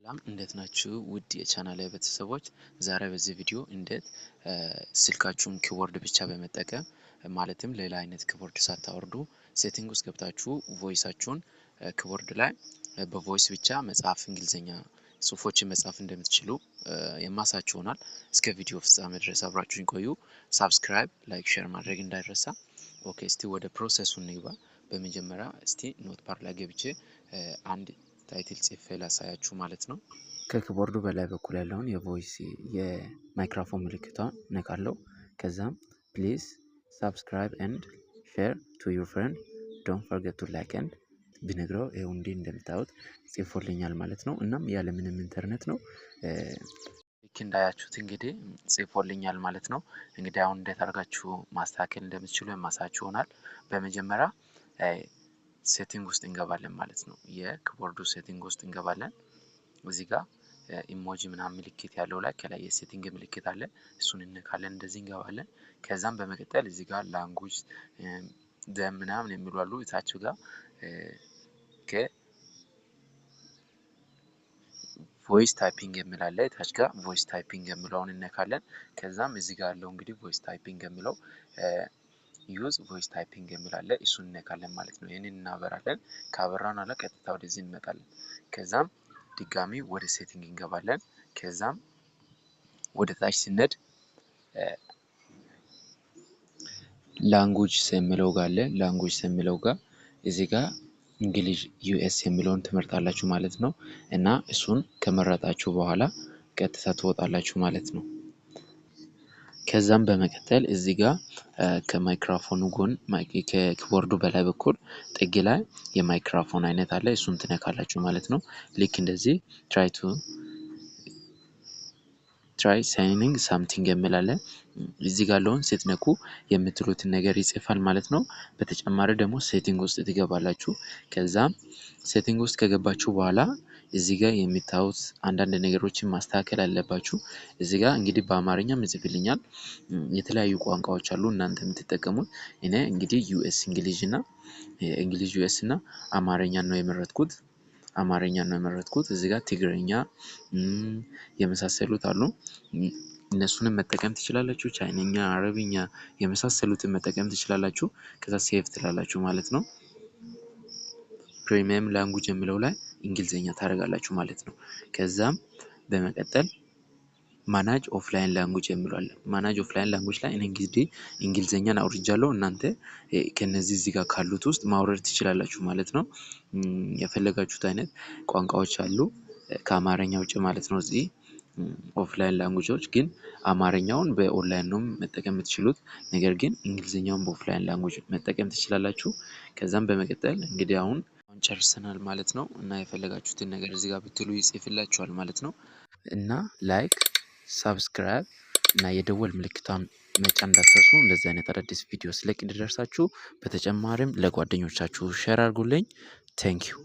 ሰላም እንዴት ናችሁ? ውድ የቻናሌ ቤተሰቦች ዛሬ በዚህ ቪዲዮ እንዴት ስልካችሁን ኪቦርድ ብቻ በመጠቀም ማለትም ሌላ አይነት ኪቦርድ ሳታወርዱ ሴቲንግ ውስጥ ገብታችሁ ቮይሳችሁን ኪቦርድ ላይ በቮይስ ብቻ መጻፍ እንግሊዘኛ ጽሁፎችን መጻፍ እንደምትችሉ የማሳያችሁ ይሆናል። እስከ ቪዲዮ ፍጻሜ ድረስ አብራችሁኝ ቆዩ። ሳብስክራይብ፣ ላይክ፣ ሼር ማድረግ እንዳይረሳ። ኦኬ፣ እስቲ ወደ ፕሮሰሱ እንግባ። በመጀመሪያ እስቲ ኖትፓድ ላይ ገብቼ አንድ ታይትል ጽፌ ላሳያችሁ ማለት ነው። ከኪቦርዱ በላይ በኩል ያለውን የቮይስ የማይክሮፎን ምልክቷን ነካለው። ከዛም ፕሊዝ ሳብስክራይብ ኤንድ ሼር ቱ ዩር ፍሬንድ ዶንት ፎርጌት ቱ ላይክ ኤንድ ብነግረው ይኸው እንዲህ እንደምታዩት ጽፎልኛል ማለት ነው። እናም ያለምንም ኢንተርኔት ነው ልክ እንዳያችሁት እንግዲህ ጽፎልኛል ማለት ነው። እንግዲህ አሁን እንዴት አድርጋችሁ ማስተካከል እንደምትችሉ የማሳያችሁ ይሆናል። በመጀመሪያ ሴቲንግ ውስጥ እንገባለን ማለት ነው። የኪቦርዱ ሴቲንግ ውስጥ እንገባለን። እዚህ ጋር ኢሞጂ ምናምን ምልክት ያለው ላይ ከላይ የሴቲንግ ምልክት አለ። እሱን እንነካለን። እንደዚህ እንገባለን። ከዛም በመቀጠል እዚህ ጋር ላንጉጅ ደም ምናምን የሚሉ አሉ። እታችሁ ጋር ቮይስ ታይፒንግ የሚል አለ። እታች ጋር ቮይስ ታይፒንግ የሚለውን እንነካለን። ከዛም እዚህ ጋር ያለው እንግዲህ ቮይስ ታይፒንግ የሚለው ዩዝ ቮይስ ታይፒንግ የሚል አለ። እሱን እንነካለን ማለት ነው። ይሄንን እናበራለን። ካበራን አለ ቀጥታ ወደዚህ እንመጣለን። ከዛም ድጋሚ ወደ ሴቲንግ እንገባለን። ከዛም ወደ ታች ስንሄድ ላንጉጅ የሚለው ጋር አለ። ላንጉጅ የሚለው ጋር እዚህ ጋር እንግሊዝ ዩኤስ የሚለውን ትመርጣላችሁ ማለት ነው። እና እሱን ከመረጣችሁ በኋላ ቀጥታ ትወጣላችሁ ማለት ነው። ከዛም በመቀጠል እዚህ ጋር ከማይክሮፎኑ ጎን ከኪቦርዱ በላይ በኩል ጥግ ላይ የማይክሮፎን አይነት አለ። እሱን ትነካላችሁ ማለት ነው። ልክ እንደዚህ ትራይ ሳይኒንግ ሳምቲንግ የሚል አለ። እዚህ ጋር ያለውን ስትነኩ የምትሉትን ነገር ይጽፋል ማለት ነው። በተጨማሪ ደግሞ ሴቲንግ ውስጥ ትገባላችሁ። ከዛም ሴቲንግ ውስጥ ከገባችሁ በኋላ እዚህ ጋር የሚታዩት አንዳንድ ነገሮችን ማስተካከል አለባችሁ። እዚህ ጋር እንግዲህ በአማርኛም ይጽፍልኛል። የተለያዩ ቋንቋዎች አሉ እናንተ የምትጠቀሙት። እኔ እንግዲህ እንግሊዝ እና አማርኛን ነው የመረጥኩት። እዚህ ጋር ትግርኛ የመሳሰሉት አሉ። እነሱንም መጠቀም ትችላላችሁ። ቻይንኛ፣ አረብኛ የመሳሰሉትን መጠቀም ትችላላችሁ። ከዛ ሴቭ ትላላችሁ ማለት ነው። ፕሪሚየም ላንጉጅ የሚለው ላይ እንግሊዘኛ ታደርጋላችሁ ማለት ነው። ከዛም በመቀጠል ማናጅ ኦፍላይን ላንጉጅ የሚለው አለ። ማናጅ ኦፍላይን ላንጉጅ ላይ እኔ እንግዲህ እንግሊዘኛን አውርጃለሁ። እናንተ ከነዚህ እዚህ ጋር ካሉት ውስጥ ማውረድ ትችላላችሁ ማለት ነው። የፈለጋችሁት አይነት ቋንቋዎች አሉ ከአማርኛ ውጭ ማለት ነው። እዚህ ኦፍላይን ላንጉጆች ግን አማርኛውን በኦንላይን ነው መጠቀም የምትችሉት። ነገር ግን እንግሊዘኛውን በኦፍላይን ላንጉጅ መጠቀም ትችላላችሁ። ከዛም በመቀጠል እንግዲህ አሁን ጨርሰናል ማለት ነው። እና የፈለጋችሁትን ነገር እዚህ ጋር ብትሉ ይጽፍላችኋል ማለት ነው። እና ላይክ፣ ሳብስክራይብ እና የደወል ምልክቷን መጫን እንዳትረሱ። እንደዚህ አይነት አዳዲስ ቪዲዮ ስለቅ እንዲደርሳችሁ። በተጨማሪም ለጓደኞቻችሁ ሼር አድርጉልኝ። ቴንክ ዩ